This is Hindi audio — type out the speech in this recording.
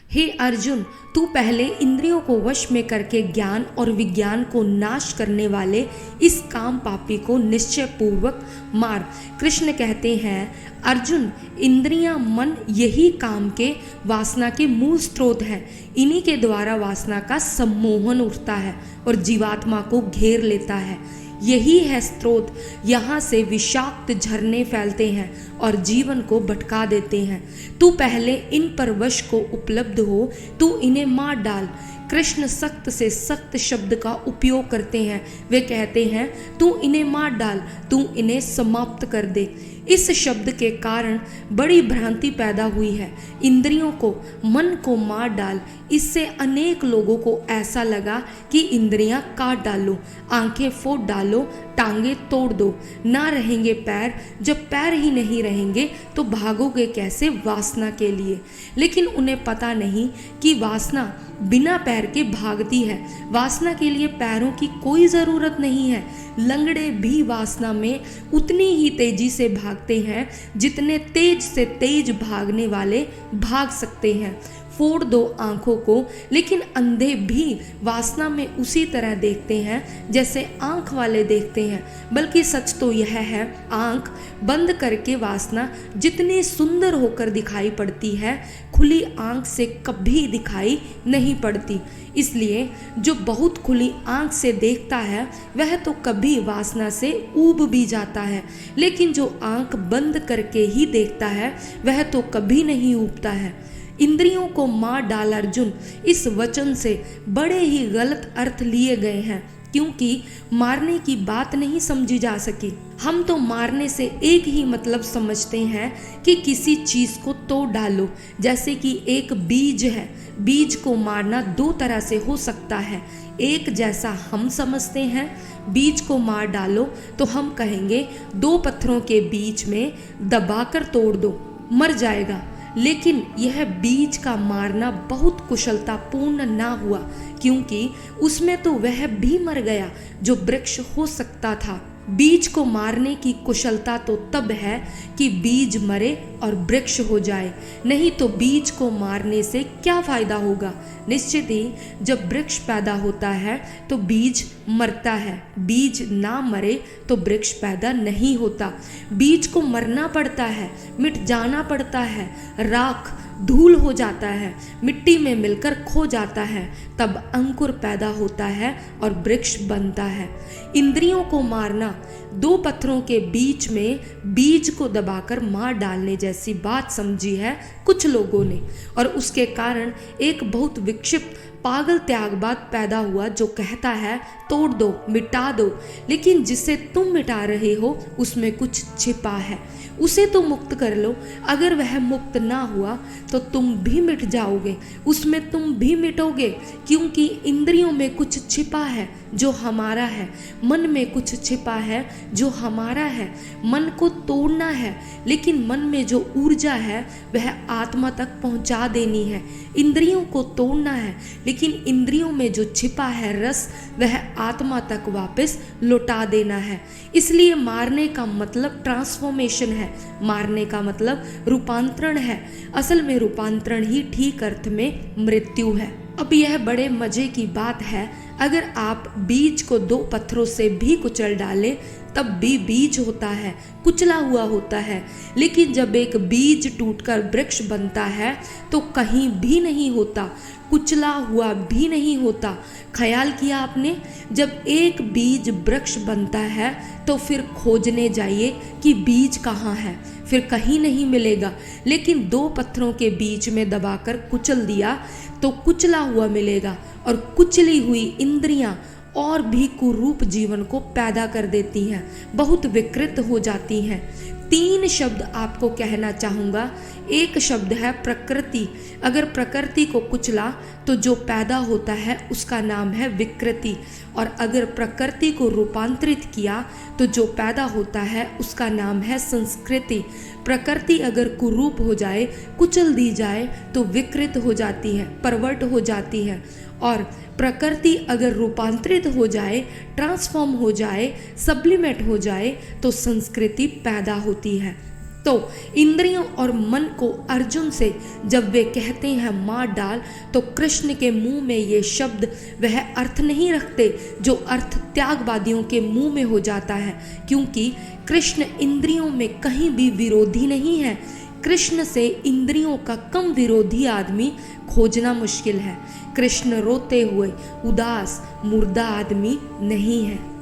हे अर्जुन, तू पहले इंद्रियों को वश में करके ज्ञान और विज्ञान को नाश करने वाले इस काम पापी को निश्चय पूर्वक मार। कृष्ण कहते हैं, अर्जुन, इंद्रियां, मन यही काम के वासना के मूल स्रोत हैं। इन्हीं के द्वारा वासना का सम्मोहन उठता है और जीवात्मा को घेर लेता है। यही है स्रोत। यहाँ से विषाक्त झरने फैलते हैं और जीवन को भटका देते हैं। तू पहले इन पर वश को उपलब्ध हो, तू इन्हें मार डाल। कृष्ण सख्त से सख्त शब्द का उपयोग करते हैं। वे कहते हैं, तू इन्हें मार डाल, तू इन्हें समाप्त कर दे। इस शब्द के कारण बड़ी भ्रांति पैदा हुई है। इंद्रियों को, मन को मार डाल। इससे अनेक लोगों को ऐसा लगा कि इंद्रियां काट डालो, आंखें फोड़ डालो, टांगे तोड़ दो, ना रहेंगे पैर। जब पैर ही नहीं रहेंगे तो भागोगे कैसे वासना के लिए। लेकिन उन्हें पता नहीं कि वासना बिना पैर के भागती है। वासना के लिए पैरों की कोई ज़रूरत नहीं है। लंगड़े भी वासना में उतनी ही तेजी से भागते हैं जितने तेज से तेज भागने वाले भाग सकते हैं। फोड़ दो आंखों को, लेकिन अंधे भी वासना में उसी तरह देखते हैं जैसे आंख वाले देखते हैं। बल्कि सच तो यह है, आंख बंद करके वासना जितनी सुंदर होकर दिखाई पड़ती है, खुली आंख से कभी दिखाई नहीं पड़ती। इसलिए जो बहुत खुली आंख से देखता है वह तो कभी वासना से ऊब भी जाता है, लेकिन जो आंख बंद करके ही देखता है वह तो कभी नहीं ऊबता है। इंद्रियों को मार डाल अर्जुन, इस वचन से बड़े ही गलत अर्थ लिए गए हैं, क्योंकि मारने की बात नहीं समझी जा सकी। हम तो मारने से एक ही मतलब समझते हैं कि किसी चीज को तोड़ डालो। जैसे कि एक बीज है, बीज को मारना दो तरह से हो सकता है। एक जैसा हम समझते हैं, बीज को मार डालो तो हम कहेंगे दो पत्थरों के बीच में दबाकर तोड़ दो, मर जाएगा। लेकिन यह बीज का मारना बहुत कुशलतापूर्ण ना हुआ, क्योंकि उसमें तो वह भी मर गया जो वृक्ष हो सकता था। बीज को मारने की कुशलता तो तब है कि बीज मरे और वृक्ष हो जाए, नहीं तो बीज को मारने से क्या फायदा होगा। निश्चित ही जब वृक्ष पैदा होता है तो बीज मरता है। बीज ना मरे तो वृक्ष पैदा नहीं होता। बीज को मरना पड़ता है, मिट जाना पड़ता है, राख धूल हो जाता है, मिट्टी में मिलकर खो जाता है, तब अंकुर पैदा होता है और वृक्ष बनता है। इंद्रियों को मारना दो पत्थरों के बीच में बीज को दबाकर मार डालने जैसी बात समझी है कुछ लोगों ने, और उसके कारण एक बहुत विक्षिप्त पागल त्यागवाद पैदा हुआ जो कहता है तोड़ दो, मिटा दो। लेकिन जिसे तुम मिटा रहे हो उसमें कुछ छिपा है, उसे तो मुक्त कर लो। अगर वह मुक्त ना हुआ तो तुम भी मिट जाओगे, उसमें तुम भी मिटोगे, क्योंकि इंद्रियों में कुछ छिपा है जो हमारा है, मन में कुछ छिपा है जो हमारा है। मन को तोड़ना है, लेकिन मन में जो ऊर्जा है वह आत्मा तक पहुंचा देनी है। इंद्रियों को तोड़ना है, लेकिन इंद्रियों में जो छिपा है रस वह आत्मा तक वापस लौटा देना है। इसलिए मारने का मतलब ट्रांसफॉर्मेशन है, मारने का मतलब रूपांतरण है। असल में रूपांतरण ही ठीक अर्थ में मृत्यु है। अब यह बड़े मजे की बात है, अगर आप बीज को दो पत्थरों से भी कुचल डालें तब भी बीज होता है, कुचला हुआ होता है। लेकिन जब एक बीज टूटकर वृक्ष बनता है तो कहीं भी नहीं होता, कुचला हुआ भी नहीं होता। ख्याल किया आपने? जब एक बीज वृक्ष बनता है तो फिर खोजने जाइए कि बीज कहाँ है, फिर कहीं नहीं मिलेगा। लेकिन दो पत्थरों के बीच में दबाकर कुचल दिया तो कुचला हुआ मिलेगा, और कुचली हुई इंद्रियां और भी कुरूप जीवन को पैदा कर देती हैं, बहुत विकृत हो जाती हैं। तीन शब्द आपको कहना चाहूँगा। एक शब्द है प्रकृति। अगर प्रकृति को कुचला तो जो पैदा होता है उसका नाम है विकृति, और अगर प्रकृति को रूपांतरित किया तो जो पैदा होता है उसका नाम है संस्कृति। प्रकृति अगर कुरूप हो जाए, कुचल दी जाए तो विकृत हो जाती है, परवर्ट हो जाती है, और प्रकृति अगर रूपांतरित हो जाए, ट्रांसफॉर्म हो जाए, सब्लिमेट हो जाए तो संस्कृति पैदा होती है। तो इंद्रियों और मन को अर्जुन से जब वे कहते हैं मार डाल, तो कृष्ण के मुंह में ये शब्द वह अर्थ नहीं रखते जो अर्थ त्यागवादियों के मुंह में हो जाता है, क्योंकि कृष्ण इंद्रियों में कहीं भी विरोधी नहीं है। कृष्ण से इंद्रियों का कम विरोधी आदमी खोजना मुश्किल है। कृष्ण रोते हुए उदास मुर्दा आदमी नहीं है।